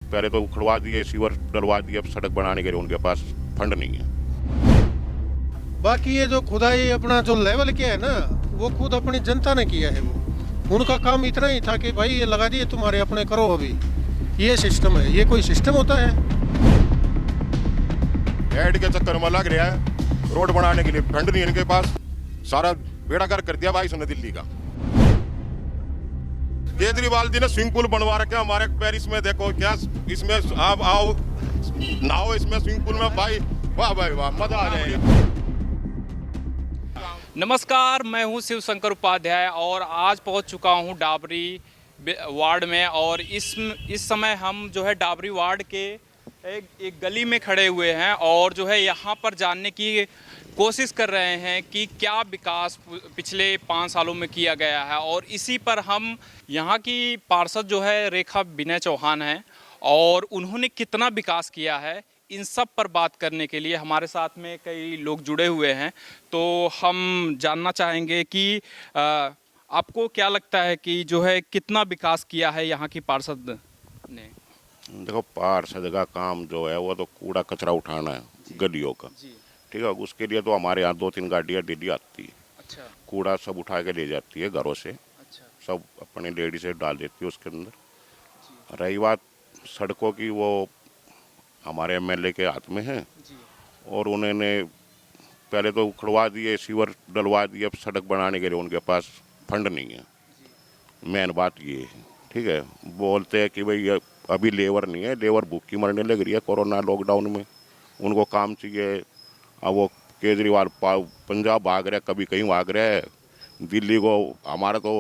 पहले तो उखड़वा दिए, सीवर डलवा दिए, अब सड़क बनाने के लिए उनके पास फंड नहीं है। बाकी ये जो खुदाई अपना जो लेवल किया है ना, वो खुद अपनी जनता ने किया है। वो उनका काम इतना ही था कि भाई ये लगा दिए तुम्हारे, अपने करो अभी। ये सिस्टम है, ये कोई सिस्टम होता है? ऐड के चक्कर में लग रहा है, रोड बनाने के लिए फंड नहीं है इनके पास। सारा बेड़ा गर्क कर दिया भाई इसने दिल्ली का। केजरीवाल जी ने स्विमिंग पूल बनवा रखे हमारे पेरिस में, देखो क्या इसमें आप आओ नहाओ इसमें स्विमिंग पूल में भाई, वाह भाई वाह, मजा आ जाएगा। नमस्कार, मैं हूं शिव शंकर उपाध्याय और आज पहुंच चुका हूं डाबरी वार्ड में। और इस समय हम जो है डाबरी वार्ड के एक गली में खड़े हुए हैं और जो है यहां पर जानने की कोशिश कर रहे हैं कि क्या विकास पिछले 5 सालों में किया गया है। और इसी पर हम यहां की पार्षद जो है रेखा विनय चौहान हैं और उन्होंने कितना विकास किया है, इन सब पर बात करने के लिए हमारे साथ में कई लोग जुड़े हुए हैं। तो हम जानना चाहेंगे कि आपको क्या लगता है कि जो है कितना विकास किया है यहाँ की पार्षद ने? देखो, पार्षद का काम जो है वो तो कूड़ा कचरा उठाना है गलियों का, ठीक है। उसके लिए तो हमारे यहाँ 2-3 गाड़ियाँ डेली आती है। अच्छा। कूड़ा सब उठा के ले जाती है घरों से, अच्छा। सब अपनी लेडी से डाल देती है उसके अंदर। रही बात सड़कों की, वो हमारे एमएलए के हाथ में है और उन्होंने पहले तो उखड़वा दिए, सीवर डलवा दिए, अब सड़क बनाने के लिए उनके पास फंड नहीं है। मेन बात ये है, ठीक है। बोलते हैं कि भाई अभी लेबर नहीं है, लेबर भूखी मरने लग रही है कोरोना लॉकडाउन में, उनको काम चाहिए। अब वो केजरीवाल पंजाब भाग रहा है, कभी कहीं भाग रहा है, दिल्ली को। हमारा तो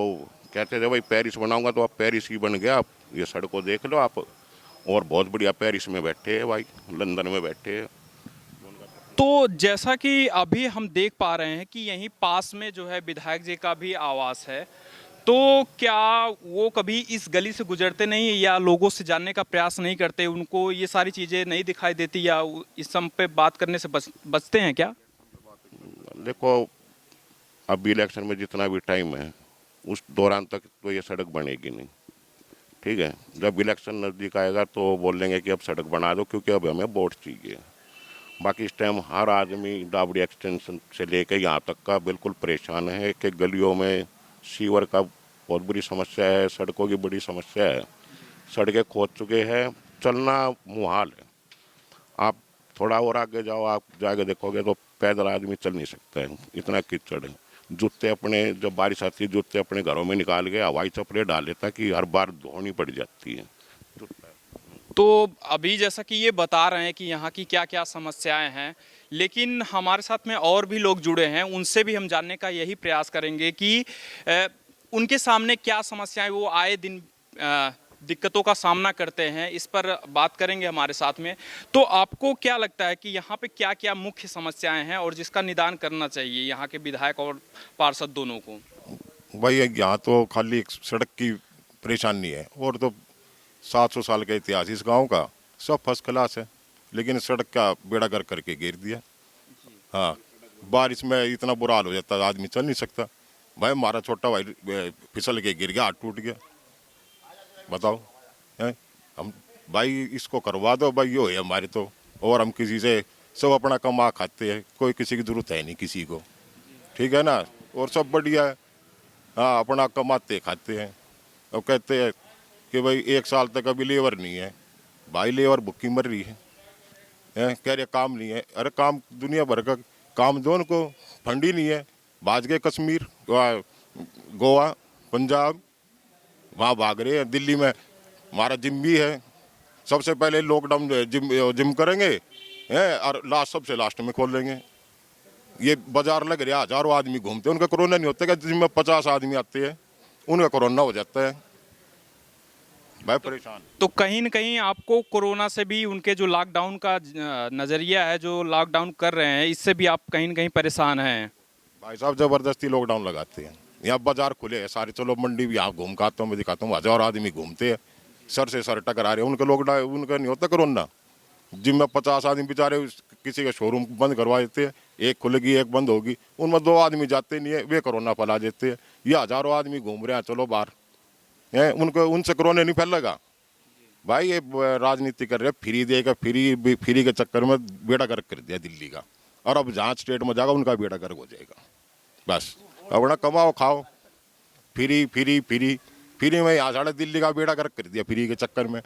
कहते थे भाई पेरिस बनाऊंगा, तो अब पेरिस ही बन गया। आप ये सड़कों देख लो आप, और बहुत बढ़िया पेरिस में बैठे हैं भाई, लंदन में बैठे हैं। तो जैसा कि अभी हम देख पा रहे हैं कि यहीं पास में जो है विधायक जी का भी आवास है, तो क्या वो कभी इस गली से गुजरते नहीं या लोगों से जानने का प्रयास नहीं करते? उनको ये सारी चीज़ें नहीं दिखाई देती या इस सब पे बात करने से बचते हैं क्या? देखो, अभी इलेक्शन में जितना भी टाइम है उस दौरान तक तो ये सड़क बनेगी नहीं, ठीक है। जब इलेक्शन नज़दीक आएगा तो बोलेंगे कि अब सड़क बना दो, क्योंकि अब हमें वोट चाहिए। बाकी इस टाइम हर आदमी डाबड़ी एक्सटेंशन से लेकर यहाँ तक का बिल्कुल परेशान है कि गलियों में सीवर का बहुत बुरी समस्या है, सड़कों की बड़ी समस्या है। सड़कें खोद चुके हैं, चलना मुहाल है। आप थोड़ा और आगे जाओ, आप जाके देखोगे तो पैदल आदमी चल नहीं सकता है, इतना कीचड़ है। जूते अपने, जब बारिश आती है, जूते अपने घरों में निकाल के हवाई चप्पलें डाल लेता कि हर बार धोनी पड़ जाती है। तो अभी जैसा कि ये बता रहे हैं कि यहाँ की क्या क्या समस्याएं हैं, लेकिन हमारे साथ में और भी लोग जुड़े हैं, उनसे भी हम जानने का यही प्रयास करेंगे कि उनके सामने क्या समस्याएं वो आए दिन दिक्कतों का सामना करते हैं। इस पर बात करेंगे हमारे साथ में। तो आपको क्या लगता है कि यहाँ पे क्या क्या मुख्य समस्याएं हैं और जिसका निदान करना चाहिए यहाँ के विधायक और पार्षद दोनों को? भाई यहाँ तो खाली एक सड़क की परेशानी है, और तो 700 साल का इतिहास इस गांव का, सब फर्स्ट क्लास है, लेकिन सड़क का बेड़ा गर्क करके घेर दिया। हाँ, बारिश में इतना बुरा हाल हो जाता है, आदमी चल नहीं सकता। भाई हमारा छोटा भाई फिसल के गिर गया, हाथ टूट गया, बताओ हैं? हम भाई इसको करवा दो भाई, यो है हमारे तो। और हम किसी से सब अपना कमा खाते हैं, कोई किसी की जरूरत है नहीं किसी को, ठीक है ना। और सब बढ़िया है, हाँ, अपना कमाते खाते हैं। अब कहते हैं कि भाई 1 साल तक अभी लेबर नहीं है। भाई लेबर भुक्की मर रही है, कह रहे काम नहीं है। अरे काम दुनिया भर का काम दो उनको, फंड ही नहीं है। भाज गए कश्मीर, गोवा, पंजाब, वहाँ भाग रहे हैं। दिल्ली में हमारा जिम भी है, सबसे पहले लॉकडाउन जिम करेंगे हैं, और सबसे लास्ट में खोल लेंगे। ये बाजार लग रहा है, हजारों आदमी घूमते हैं, उनका कोरोना नहीं होता। क्या जिम में 50 आदमी आते हैं, उनका कोरोना हो जाता है। भाई परेशान। तो कहीं न कहीं आपको कोरोना से भी, उनके जो लॉकडाउन का नज़रिया है, जो लॉकडाउन कर रहे हैं, इससे भी आप कहीं न कहीं परेशान हैं? भाई साहब जबरदस्ती लॉकडाउन लगाते हैं। यहाँ बाजार खुले हैं सारे, चलो मंडी भी यहाँ घूम खाता हूँ, मैं दिखाता हूँ, हजारों आदमी घूमते हैं, सर से सर टकरा रहे हैं। उनका लॉकडाउन, उनका नहीं होता कोरोना। जिम में 50 आदमी बेचारे किसी का शोरूम बंद करवा देते हैं, एक खुलेगी एक बंद होगी, उनमें 2 आदमी जाते नहीं है, वे कोरोना फैला देते हैं। ये हजारों आदमी घूम रहे हैं, चलो बाहर हैं, उनको उनसे कोरोना नहीं फैलेगा। भाई ये राजनीति कर रहे हैं, फ्री देगा, फ्री के चक्कर में बेड़ा गर्क कर दिया दिल्ली का। और अब जहाँ स्टेट में जाएगा उनका बेड़ा गर्क हो जाएगा। बस अपना कमाओ खाओ, फ्री फ्री फ्री फ्री में यहाँ साढ़े दिल्ली का बेड़ा गर्क कर दिया फ्री के चक्कर में।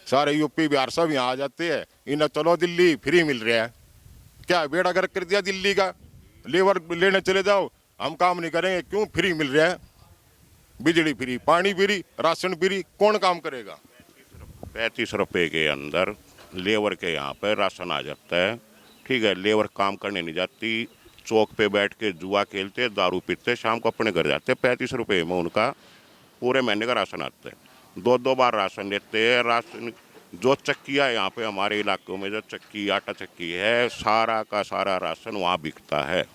सारे यूपी बिहार सब यहाँ आ जाते हैं, इन्हें चलो दिल्ली फ्री मिल रहा है। क्या बेड़ा गर्क कर दिया दिल्ली का। लेबर लेने चले जाओ, हम काम नहीं करेंगे, क्यों, फ्री मिल रहा है। बिजली फ्री, पानी फ्री, राशन फ्री, कौन काम करेगा। 35 रुपए के अंदर लेबर के यहाँ पे राशन आ जाता है। ठीक है, लेबर काम करने नहीं जाती, चौक पे बैठ के जुआ खेलते, दारू पीते, शाम को अपने घर जाते। 35 रुपए में उनका पूरे महीने का राशन आता है। 2-2 बार राशन देते हैं। राशन जो चक्कियाँ यहाँ पे हमारे इलाकों में जो चक्की, आटा चक्की है, सारा का सारा राशन वहाँ बिकता है।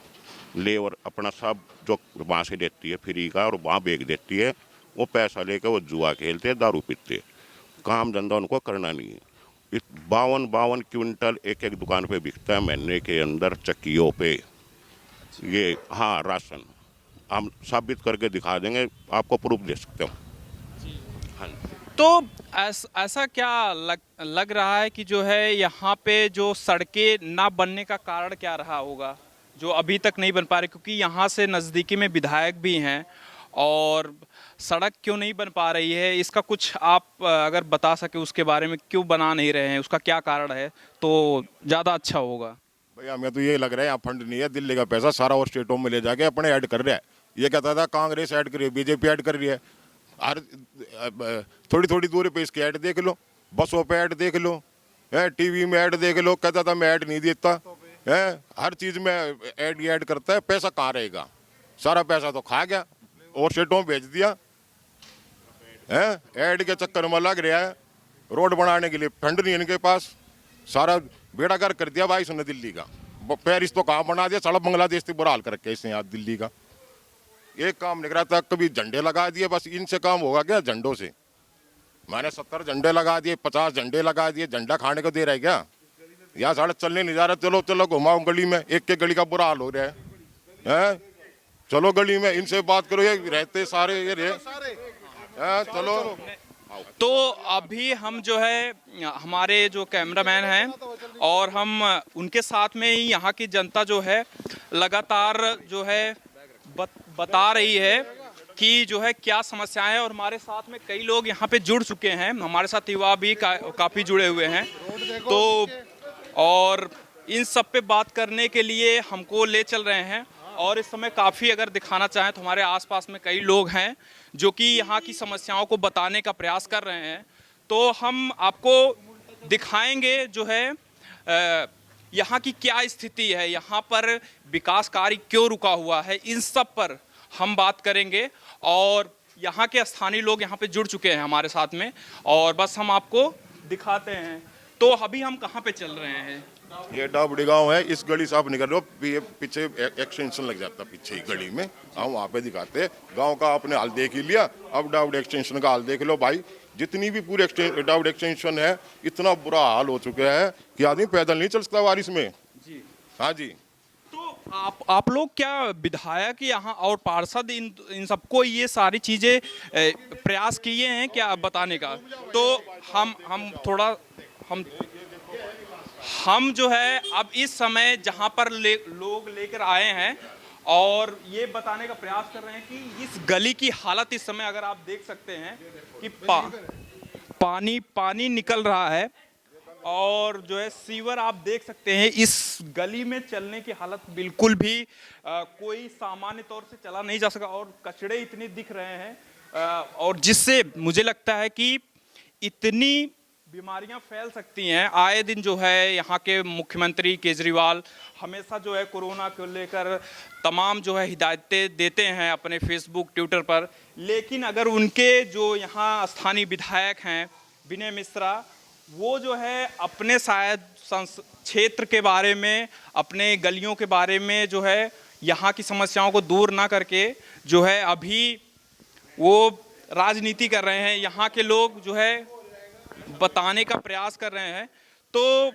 लेबर अपना सब जो वहाँ से देती है फ्री का और वहाँ बेच देती है। वो पैसा लेकर वो जुआ खेलते, दारू पीते, काम धंधा उनको करना नहीं है। 52 क्विंटल एक एक दुकान पे बिकता है महीने के अंदर चक्कियों पे। ये हाँ राशन हम साबित करके दिखा देंगे, आपको प्रूफ दे सकते हो। हाँ तो ऐसा क्या लग रहा है कि जो है यहाँ पे जो सड़कें ना बनने का कारण क्या रहा होगा जो अभी तक नहीं बन पा रही? क्योंकि यहाँ से नज़दीकी में विधायक भी हैं और सड़क क्यों नहीं बन पा रही है, इसका कुछ आप अगर बता सके उसके बारे में, क्यों बना नहीं रहे हैं, उसका क्या कारण है तो ज़्यादा अच्छा होगा। भैया हमें तो ये लग रहा है यहाँ फंड नहीं है, दिल्ली का पैसा सारा और स्टेटों में ले जाके अपने ऐड कर रहा है। ये कहता था कांग्रेस ऐड कर रही है, बीजेपी ऐड कर रही है। हर थोड़ी थोड़ी दूरी पे इसकी ऐड देख लो, बसों पे ऐड देख लो, है टीवी में ऐड देख लो। कहता था मैं ऐड नहीं देता है, हर चीज़ में ऐड करता है। पैसा कहाँ रहेगा, सारा पैसा तो खा गया और स्टेटों में भेज दिया है। ऐड के चक्कर में लग रहा है, रोड बनाने के लिए फंड नहीं इनके पास, सारा बेड़ा गर्क कर दिया भाई इसने दिल्ली का। पेरिस तो कहाँ बना दिया, सारा बांग्लादेश से बुरा हाल कर रखे इसने यहाँ दिल्ली का। एक काम नहीं रहा था, कभी झंडे लगा दिए, बस इनसे काम होगा क्या, झंडों से। मैंने 70 झंडे लगा दिए, 50 झंडे लगा दिए, झंडा खाने को दे रहा है क्या। यहाँ साढ़े चलने नहीं जा रहा, चलो चलो घुमाओ गली में, एक एक गली का बुरा हाल हो रहा है। चलो गली में इनसे बात करो, ये रहते सारे ये रहे, चलो। तो अभी हम जो है हमारे जो कैमरामैन हैं और हम उनके साथ में ही यहाँ की जनता जो है लगातार जो है बता रही है कि जो है क्या समस्याएं हैं। और हमारे साथ में कई लोग यहाँ पे जुड़ चुके हैं, हमारे साथ युवा भी काफ़ी जुड़े हुए हैं। तो और इन सब पे बात करने के लिए हमको ले चल रहे हैं। और इस समय काफ़ी अगर दिखाना चाहें तो हमारे आसपास में कई लोग हैं जो कि यहाँ की समस्याओं को बताने का प्रयास कर रहे हैं। तो हम आपको दिखाएंगे जो है यहाँ की क्या स्थिति है, यहाँ पर विकास कार्य क्यों रुका हुआ है, इन सब पर हम बात करेंगे। और यहाँ के स्थानीय लोग यहाँ पे जुड़ चुके हैं हमारे साथ में और बस हम आपको दिखाते हैं। तो अभी हम कहाँ पे चल रहे हैं? ये डाबड़ी गांव है, इस गली से आप निकल रहे हो, ये पीछे एक्सटेंशन लग जाता है पीछे ही गली में, हम वहाँ पे दिखाते हैं। गांव का आपने हाल देख ही लिया, अब डाबड़ी एक्सटेंशन का हाल देख लो भाई। जितनी भी पूरी डाबड़ी एक्सटेंशन है, इतना बुरा हाल हो चुका है कि आदमी पैदल नहीं चल सकता बारिश में जी। हाँ जी। तो आप लोग क्या विधायक यहाँ और पार्षद इन सबको ये सारी चीज़ें प्रयास किए हैं क्या बताने का? तो हम थोड़ा हम जो है अब इस समय जहाँ पर लोग लेकर आए हैं और ये बताने का प्रयास कर रहे हैं कि इस गली की हालत इस समय अगर आप देख सकते हैं कि पानी निकल रहा है और जो है सीवर आप देख सकते हैं। इस गली में चलने की हालत बिल्कुल भी कोई सामान्य तौर से चला नहीं जा सका और कचड़े इतने दिख रहे हैं और जिससे मुझे लगता है कि इतनी बीमारियां फैल सकती हैं। आए दिन जो है यहाँ के मुख्यमंत्री केजरीवाल हमेशा जो है कोरोना को लेकर तमाम जो है हिदायतें देते हैं अपने फेसबुक ट्विटर पर, लेकिन अगर उनके जो यहाँ स्थानीय विधायक हैं विनय मिश्रा, वो जो है अपने शायद क्षेत्र के बारे में, अपने गलियों के बारे में जो है यहाँ की समस्याओं को दूर ना करके जो है अभी वो राजनीति कर रहे हैं, यहाँ के लोग जो है बताने का प्रयास कर रहे हैं। तो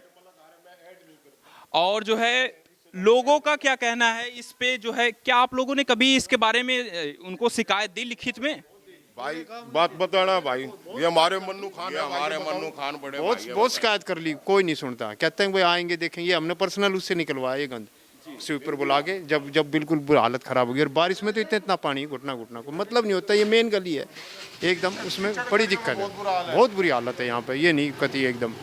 और जो है लोगों का क्या कहना है इस पे जो है, क्या आप लोगों ने कभी इसके बारे में उनको शिकायत दी लिखित में? भाई बात बताना भाई, ये हमारे मन्नू खान ये है, हमारे मन्नू खान बड़े बहुत भाई है, बहुत बताइए। शिकायत कर ली, कोई नहीं सुनता। कहते हैं भाई आएंगे देखेंगे, हमने पर्सनल उससे निकलवाया ये गंद स्वीपर बुला के, जब जब बिल्कुल बुरी हालत खराब हो गई। और बारिश में तो इतना पानी घुटना घुटना को मतलब नहीं होता। ये मेन गली है एकदम, उसमें बड़ी दिक्कत है, बहुत बुरी हालत है यहाँ पे। ये नहीं कती एकदम।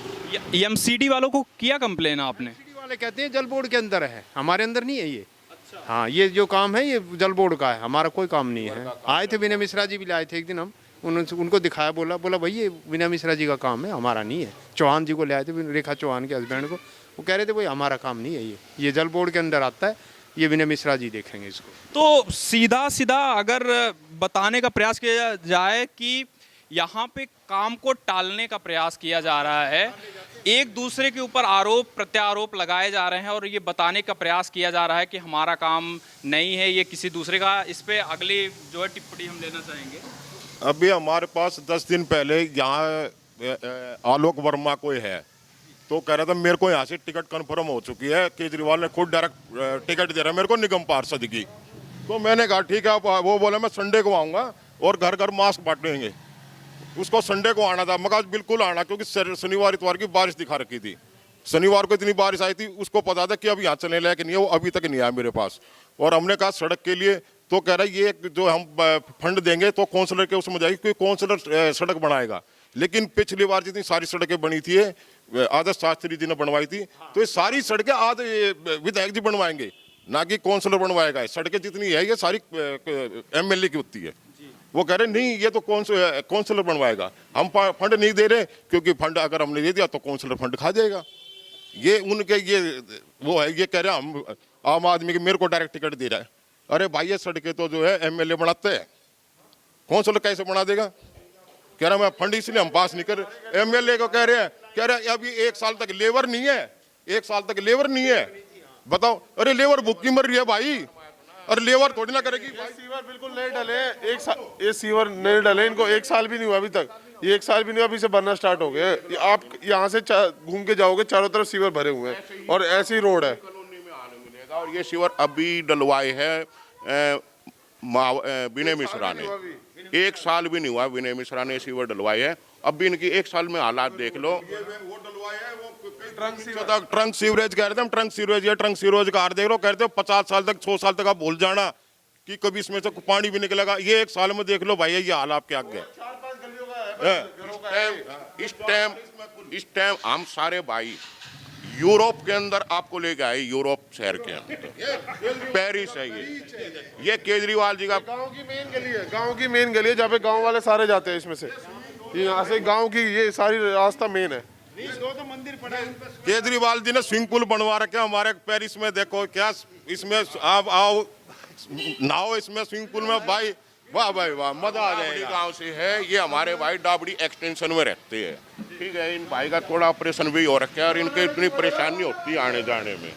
एमसीडी वालों को किया कंप्लेन आपने? सिटी वाले कहते हैं जल बोर्ड के अंदर है, हमारे अंदर नहीं है ये। हाँ, ये जो काम है ये जल बोर्ड का है, हमारा कोई काम नहीं है। आए थे विनय मिश्रा जी भी लाए थे एक दिन, हम उनको दिखाया, बोला भाई ये विनय मिश्रा जी का काम है, हमारा नहीं है। चौहान जी को ले आए थे, रेखा चौहान के हस्बैंड को, वो कह रहे थे भाई हमारा काम नहीं है, ये जल बोर्ड के अंदर आता है, ये विनय मिश्रा जी देखेंगे इसको। तो सीधा सीधा अगर बताने का प्रयास किया जाए कि यहाँ पे काम को टालने का प्रयास किया जा रहा है, एक दूसरे के ऊपर आरोप प्रत्यारोप लगाए जा रहे हैं और ये बताने का प्रयास किया जा रहा है कि हमारा काम नहीं है, ये किसी दूसरे का। इस पे अगली जो है टिप्पणी हम लेना चाहेंगे। अभी हमारे पास 10 दिन पहले यहाँ आलोक वर्मा कोई है, तो कह रहा था मेरे को यहाँ से टिकट कंफर्म हो चुकी है, केजरीवाल ने खुद डायरेक्ट टिकट दे रहा है मेरे को निगम पार्षद की। तो मैंने कहा ठीक है, आप वो बोला मैं संडे को आऊँगा और घर घर मास्क बांटेंगे। उसको संडे को आना था, मगर बिल्कुल आना, क्योंकि शनिवार इतवार की बारिश दिखा रखी थी। शनिवार को इतनी बारिश आई थी, उसको पता था कि अब यहाँ चलने लायक नहीं है, वो अभी तक नहीं आया मेरे पास। और हमने कहा सड़क के लिए, तो कह रहा है ये जो हम फंड देंगे तो काउंसलर के उसमें जाएगी, क्योंकि काउंसलर सड़क बनाएगा। लेकिन पिछली बार जितनी सारी सड़कें बनी थी आदर्श शास्त्री जी ने बनवाई थी, तो ये सारी सड़कें आज विधायक जी बनवाएंगे, ना कि काउंसलर बनवाएगा। सड़कें जितनी है ये सारी MLA की होती है। वो कह रहे नहीं, ये तो काउंसलर बनवाएगा, हम फंड नहीं दे रहे, क्योंकि फंड अगर हमने दे दिया तो काउंसलर फंड खा जाएगा। ये उनके ये वो है, ये कह रहे हम आम आदमी के मेरे को डायरेक्ट टिकट दे रहा है। अरे भाई ये सड़कें तो जो है MLA बनाते हैं, काउंसलर कैसे बना देगा? कह रहा मैं फंड इसलिए हम पास नहीं कर। MLA को कह रहे अभी 1 साल तक लेबर नहीं है, 1 साल तक लेबर नहीं है, बताओ। अरे लेबर भूखी मर रही है भाई, और लेबर थोड़ी ना करेगी। सीवर बिल्कुल नहीं डले, एक साल ये सीवर नहीं डले, इनको 1 साल भी नहीं हुआ अभी तक, ये 1 साल भी नहीं हुआ, अभी से भरना स्टार्ट हो गया। आप यहाँ से घूम के जाओगे, चारों तरफ सीवर भरे हुए हैं और ऐसी रोड है। कॉलोनी में आने मिलेगा। और ये सीवर अभी डलवाए है विनय मिश्रा ने, 1 साल भी नहीं हुआ विनय मिश्रा ने सीवर डलवाए है। अब भी इनकी 1 साल में हालात देख लो। ट्रंक सीवरेज कह रहे थे हम, ट्रंक सीवरेज या ट्रंक सीवरेज का हार देख लो, कहते हो 50 साल तक 100 साल तक आप भूल जाना कि कभी इसमें से पानी भी निकलेगा। ये 1 साल में देख लो भाई, ये हाल आपके आगे। इस टाइम हम सारे भाई यूरोप के अंदर आपको लेके आए, यूरोप शहर के अंदर पेरिस है ये केजरीवाल जी का गांव की मेन गली है, गांव की मेन गली है, जहाँ पे गांव वाले सारे जाते हैं। इसमें से यहाँ से गांव की ये सारी रास्ता मेन है। केजरीवाल जी ने स्विमिंग पूल बनवा रखे हमारे पेरिस में, देखो क्या इसमें आप आओ नहाओ इसमें स्विमिंग पूल में भाई, वाह भाई वाह, मजा आ जाएगा। गांव से है ये, हमारे भाई डाबड़ी एक्सटेंशन में रहते हैं, ठीक है। इन भाई का थोड़ा ऑपरेशन भी हो रखा है और इनके इतनी परेशानी होती है आने जाने में,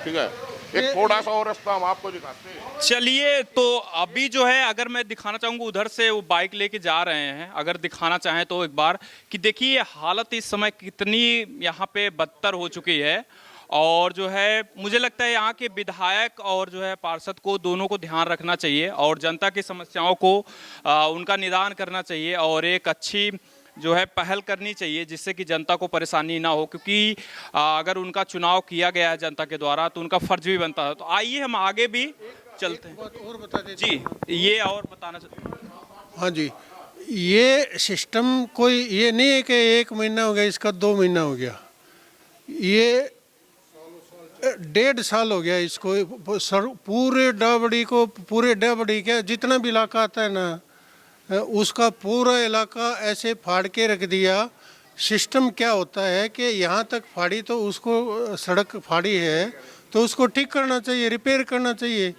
ठीक है। एक थोड़ा सा और रास्ता हम आपको दिखाते हैं। चलिए, तो अभी जो है अगर मैं दिखाना चाहूँगा, उधर से वो बाइक लेके जा रहे हैं, अगर दिखाना चाहें तो एक बार कि देखिए हालत इस समय कितनी यहाँ पे बदतर हो चुकी है। और जो है मुझे लगता है यहाँ के विधायक और जो है पार्षद को दोनों को ध्यान रखना चाहिए और जनता की समस्याओं को उनका निदान करना चाहिए और एक अच्छी जो है पहल करनी चाहिए जिससे कि जनता को परेशानी ना हो, क्योंकि अगर उनका चुनाव किया गया है जनता के द्वारा तो उनका फर्ज भी बनता है। तो आइए हम आगे भी चलते हैं। और बता देते जी, ये और बताना चाहते। हाँ जी, ये सिस्टम कोई ये नहीं है कि 1 महीना हो गया, इसका 2 महीना हो गया, ये 1.5 साल हो गया इसको। पूरे डाबड़ी क्या जितना भी इलाका आता है ना, उसका पूरा इलाका ऐसे फाड़ के रख दिया। सिस्टम क्या होता है कि यहाँ तक फाड़ी तो उसको, सड़क फाड़ी है तो उसको ठीक करना चाहिए, रिपेयर करना चाहिए।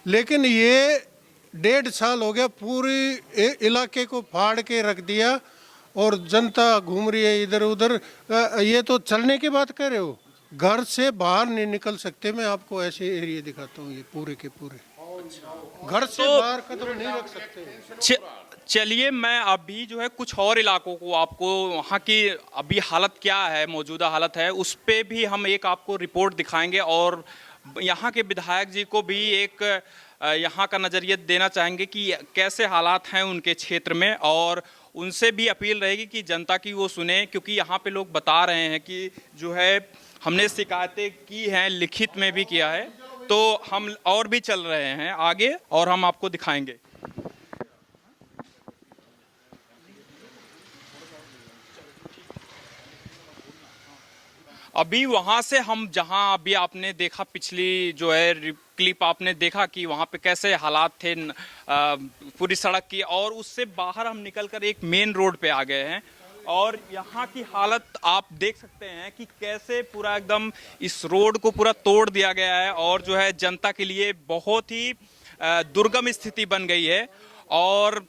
लेकिन ये 1.5 साल हो गया, पूरे इलाके को फाड़ के रख दिया और जनता घूम रही है इधर उधर। ये तो चलने की बात कर रहे हो, घर से बाहर नहीं निकल सकते। मैं आपको ऐसे एरिया दिखाता हूँ, ये पूरे के पूरे घर से बाहर कदम नहीं रख सकते। चलिए, मैं अभी जो है कुछ और इलाकों को आपको वहाँ की अभी हालत क्या है, मौजूदा हालत है, उस पे भी हम एक आपको रिपोर्ट दिखाएंगे और यहाँ के विधायक जी को भी एक यहाँ का नज़रिया देना चाहेंगे कि कैसे हालात हैं उनके क्षेत्र में, और उनसे भी अपील रहेगी कि जनता की वो सुने, क्योंकि यहाँ पे लोग बता रहे हैं कि जो है हमने शिकायतें की हैं, लिखित में भी किया है। तो हम और भी चल रहे हैं आगे और हम आपको दिखाएंगे। अभी वहाँ से हम जहाँ अभी आपने देखा पिछली जो है क्लिप आपने देखा कि वहाँ पे कैसे हालात थे पूरी सड़क की, और उससे बाहर हम निकलकर एक मेन रोड पे आ गए हैं और यहाँ की हालत आप देख सकते हैं कि कैसे पूरा एकदम इस रोड को पूरा तोड़ दिया गया है और जो है जनता के लिए बहुत ही दुर्गम स्थिति बन गई है। और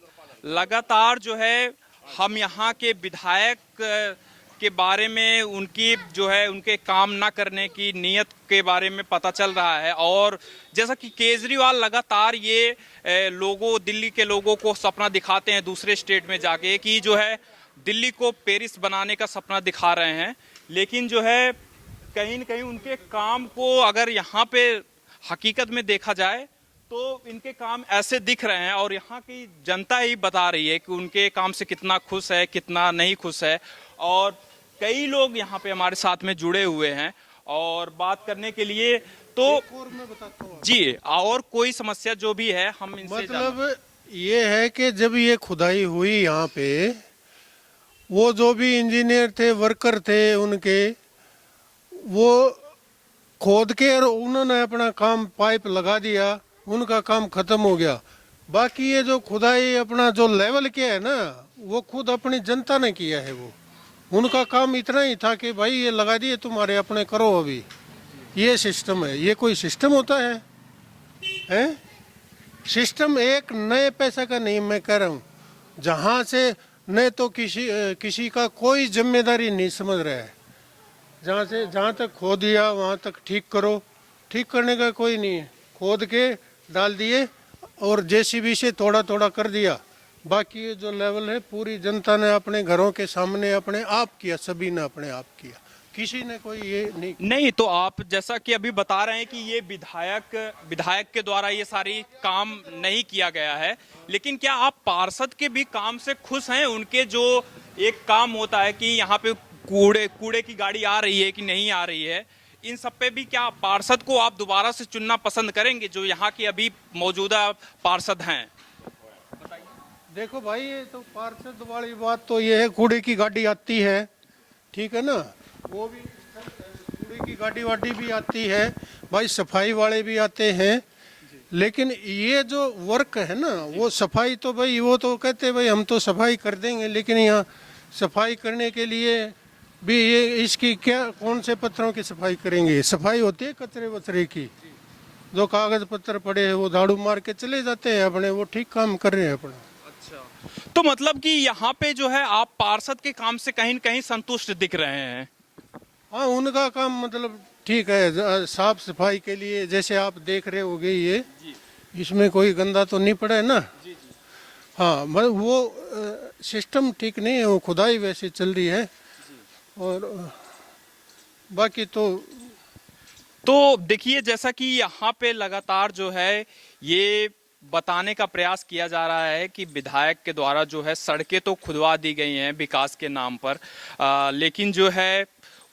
लगातार जो है हम यहाँ के विधायक के बारे में उनकी जो है उनके काम ना करने की नीयत के बारे में पता चल रहा है। और जैसा कि केजरीवाल लगातार ये दिल्ली के लोगों को सपना दिखाते हैं दूसरे स्टेट में जाके कि जो है दिल्ली को पेरिस बनाने का सपना दिखा रहे हैं, लेकिन जो है कहीं न कहीं उनके काम को अगर यहाँ पे हकीकत में देखा जाए तो इनके काम ऐसे दिख रहे हैं और यहाँ की जनता ही बता रही है कि उनके काम से कितना खुश है कितना नहीं खुश है। और कई लोग यहाँ पे हमारे साथ में जुड़े हुए हैं और बात करने के लिए। तो और मैं बताता हूँ जी, और कोई समस्या जो भी है हम इनसे मतलब ये है कि जब ये खुदाई हुई यहाँ पे, वो जो भी इंजीनियर थे वर्कर थे उनके, वो खोद के और उन्होंने अपना काम पाइप लगा दिया, उनका काम खत्म हो गया। बाकी ये जो खुदाई अपना जो लेवल किया है ना, वो खुद अपनी जनता ने किया है। वो उनका काम इतना ही था कि भाई ये लगा दिए तुम्हारे अपने करो अभी, ये सिस्टम है। ये कोई सिस्टम होता है? सिस्टम एक नए पैसा का नहीं, मैं कह रहा हूँ जहाँ से न तो किसी का कोई जिम्मेदारी नहीं समझ रहा है। जहाँ तक खो दिया वहाँ तक ठीक करो, ठीक करने का कोई नहीं है। खोद के डाल दिए और जेसीबी से थोड़ा थोड़ा कर दिया। बाकी ये जो लेवल है पूरी जनता ने अपने घरों के सामने अपने आप किया, सभी ने अपने आप किया, किसी ने कोई ये नहीं। तो आप जैसा कि अभी बता रहे हैं कि ये विधायक के द्वारा ये सारी काम नहीं किया गया है, लेकिन क्या आप पार्षद के भी काम से खुश हैं? उनके जो एक काम होता है कि यहाँ पे कूड़े की गाड़ी आ रही है कि नहीं आ रही है, इन सब पे भी क्या पार्षद को आप दोबारा से चुनना पसंद करेंगे जो यहाँ के अभी मौजूदा पार्षद हैं? देखो भाई, ये तो पार्षद वाली बात तो ये है, कूड़े की गाड़ी आती है, ठीक है ना, वो भी कूड़े की गाड़ी वाड़ी भी आती है भाई, सफाई वाले भी आते हैं। लेकिन ये जो वर्क है ना, वो सफाई तो भाई वो तो कहते हैं भाई हम तो सफाई कर देंगे, लेकिन यहाँ सफाई करने के लिए भी ये इसकी क्या कौन से पत्थरों की सफाई करेंगे? सफाई होती है कचरे वचरे की, जो कागज पत्थर पड़े हैं वो झाड़ू मार के चले जाते हैं अपने, वो ठीक काम कर रहे हैं अपना। अच्छा, तो मतलब कि यहाँ पे जो है आप पार्षद के काम से कहीं न कहीं संतुष्ट दिख रहे हैं? हाँ, उनका काम मतलब ठीक है, साफ सफाई के लिए जैसे आप देख रहे होगे ये, इसमें कोई गंदा तो नहीं पड़ा है ना। हाँ, मतलब वो सिस्टम ठीक नहीं है, वो खुदाई वैसे चल रही है। और बाकी तो देखिए, जैसा कि यहाँ पे लगातार जो है ये बताने का प्रयास किया जा रहा है कि विधायक के द्वारा जो है सड़कें तो खुदवा दी गई हैं विकास के नाम पर, लेकिन जो है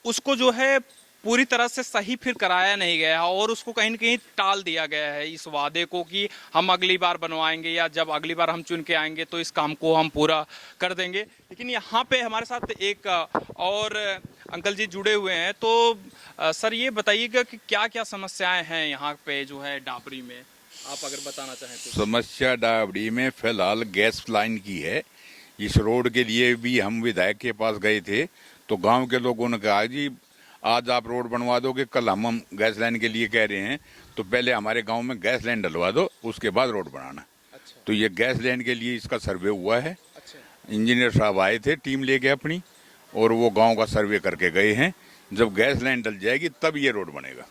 उसको जो है पूरी तरह से सही फिर कराया नहीं गया और उसको कहीं न कहीं टाल दिया गया है इस वादे को कि हम अगली बार बनवाएंगे या जब अगली बार हम चुन के आएंगे तो इस काम को हम पूरा कर देंगे। लेकिन यहाँ पे हमारे साथ एक और अंकल जी जुड़े हुए हैं। तो सर, ये बताइएगा कि क्या क्या समस्याएं हैं यहाँ पे जो है डाबरी में, आप अगर बताना चाहें तो। समस्या डाबरी में फिलहाल गैस लाइन की है। इस रोड के लिए भी हम विधायक के पास गए थे तो गांव के लोगों ने कहा जी आज आप रोड बनवा दोगे, कल हम गैस लाइन के लिए कह रहे हैं, तो पहले हमारे गांव में गैस लाइन डलवा दो, उसके बाद रोड बनाना। अच्छा। तो ये गैस लाइन के लिए इसका सर्वे हुआ है। अच्छा। इंजीनियर साहब आए थे टीम लेके अपनी, और वो गांव का सर्वे करके गए हैं। जब गैस लाइन डल जाएगी तब ये रोड बनेगा।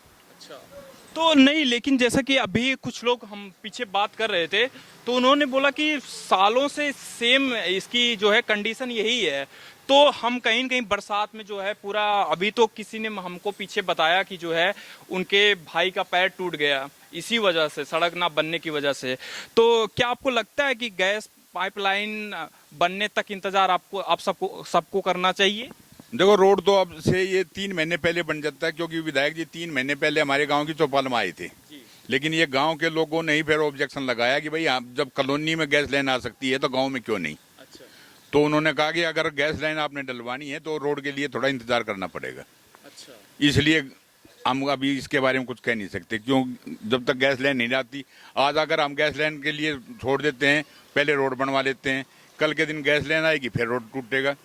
तो नहीं, लेकिन जैसा कि अभी कुछ लोग हम पीछे बात कर रहे थे तो उन्होंने बोला कि सालों से सेम इसकी जो है कंडीशन यही है। तो हम कहीं न कहीं बरसात में जो है पूरा, अभी तो किसी ने हमको पीछे बताया कि जो है उनके भाई का पैर टूट गया इसी वजह से, सड़क ना बनने की वजह से। तो क्या आपको लगता है कि गैस पाइपलाइन बनने तक इंतजार आप सबको करना चाहिए? देखो, रोड तो अब से ये 3 महीने पहले बन जाता है, क्योंकि विधायक जी 3 महीने पहले हमारे गांव की चौपाल में आए थे। लेकिन ये गांव के लोगों ने ही फिर ऑब्जेक्शन लगाया कि भाई आप जब कॉलोनी में गैस लाइन आ सकती है तो गांव में क्यों नहीं। अच्छा। तो उन्होंने कहा कि अगर गैस लाइन आपने डलवानी है तो रोड के लिए थोड़ा इंतजार करना पड़ेगा। अच्छा। इसलिए हम अभी इसके बारे में कुछ कह नहीं सकते, क्यों, जब तक गैस लाइन नहीं आती। आज अगर हम गैस लाइन के लिए छोड़ देते हैं, पहले रोड बनवा लेते हैं, कल के दिन गैस लाइन आएगी फिर रोड टूटेगा।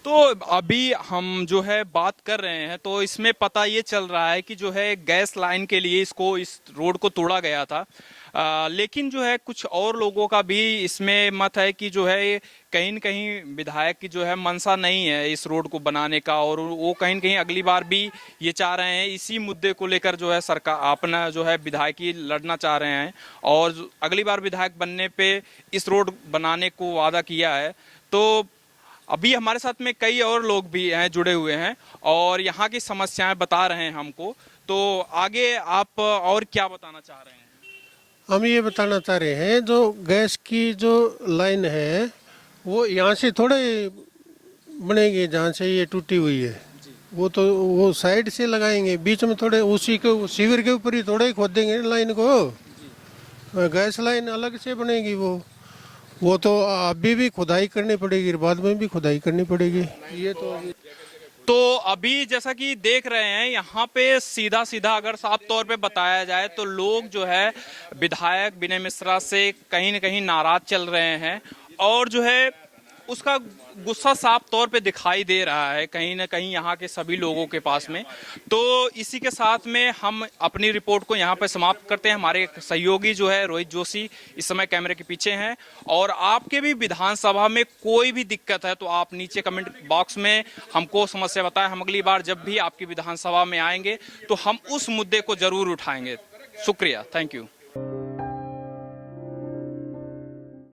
तो अभी हम जो है बात कर रहे हैं तो इसमें पता ये चल रहा है कि जो है गैस लाइन के लिए इस रोड को तोड़ा गया था। लेकिन जो है कुछ और लोगों का भी इसमें मत है कि जो है कहीं न कहीं विधायक की जो है मंशा नहीं है इस रोड को बनाने का, और वो कहीं न कहीं अगली बार भी ये चाह रहे हैं, इसी मुद्दे को लेकर जो है सरकार अपना जो है विधायकी लड़ना चाह रहे हैं, और अगली बार विधायक बनने पे इस रोड बनाने को वादा किया है। तो अभी हमारे साथ में कई और लोग भी हैं, जुड़े हुए हैं, और यहाँ की समस्याएं बता रहे हैं हमको। तो आगे आप और क्या बताना चाह रहे हैं? हम ये बताना चाह रहे हैं, जो गैस की जो लाइन है वो यहाँ से थोड़े बनेगी, जहाँ से ये टूटी हुई है वो साइड से लगाएंगे, बीच में थोड़े उसी को सीवर के ऊपर ही थोड़े ही खोद देंगे लाइन को। गैस लाइन अलग से बनेगी, वो तो अभी भी खुदाई करनी पड़ेगी, बाद में भी खुदाई करनी पड़ेगी। ये तो अभी जैसा कि देख रहे हैं यहाँ पे सीधा सीधा अगर साफ तौर पे बताया जाए तो लोग जो है विधायक विनय मिश्रा से कहीं न कहीं नाराज चल रहे हैं, और जो है उसका गुस्सा साफ तौर पे दिखाई दे रहा है कहीं ना कहीं यहाँ के सभी लोगों के पास में। तो इसी के साथ में हम अपनी रिपोर्ट को यहाँ पे समाप्त करते हैं। हमारे सहयोगी जो है रोहित जोशी इस समय कैमरे के पीछे हैं, और आपके भी विधानसभा में कोई भी दिक्कत है तो आप नीचे कमेंट बॉक्स में हमको समस्या बताएं। हम अगली बार जब भी आपकी विधानसभा में आएंगे तो हम उस मुद्दे को जरूर उठाएंगे। शुक्रिया, थैंक यू।